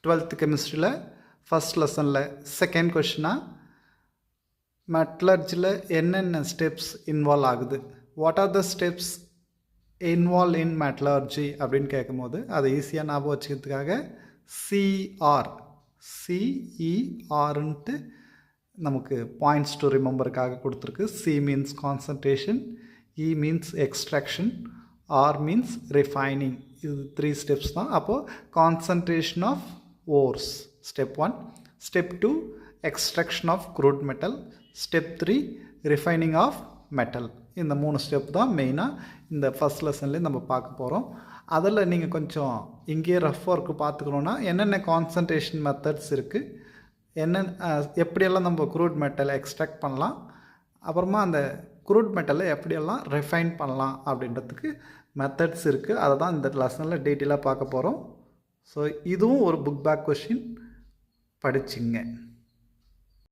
12th கெமிஸ்ட்ரியில் first லெசனில் second கொஷினாக மெட்டலர்ஜியில் என்னென்ன steps involve ஆகுது, what are the steps involve in metallurgy அப்படின்னு கேட்கும்போது அதை ஈஸியாக ஞாபகம் வச்சுக்கிறதுக்காக சிஇஆர்ன்ட்டு நமக்கு பாயிண்ட்ஸ் டு ரிமெம்பருக்காக கொடுத்துருக்கு. C means concentration, E means extraction, R means refining. இது 3 ஸ்டெப்ஸ் தான். அப்போது concentration of ores step 1, step 2 extraction of crude metal, step 3 refining of metal. இந்த 3 ஸ்டெப் தான் மெயினாக இந்த ஃபஸ்ட் லெசன்லேயே நம்ம பார்க்க போகிறோம். அதில் நீங்கள் கொஞ்சம் இங்கேயே ரஃப் ஒர்க்கு பார்த்துக்கணுன்னா என்னென்ன கான்சன்ட்ரேஷன் மெத்தட்ஸ் இருக்குது, எப்படியெல்லாம் நம்ம க்ரூட் மெட்டலை எக்ஸ்ட்ராக்ட் பண்ணலாம், அப்புறமா அந்த க்ரூட் மெட்டலை எப்படியெல்லாம் ரிஃபைன் பண்ணலாம் அப்படின்றதுக்கு மெத்தட்ஸ் இருக்குது. அதை தான் இந்த லெசனில் டீட்டெயிலாக பார்க்க போகிறோம். ஸோ இதுவும் ஒரு புக் பேக் கொஷின், படிச்சிங்க.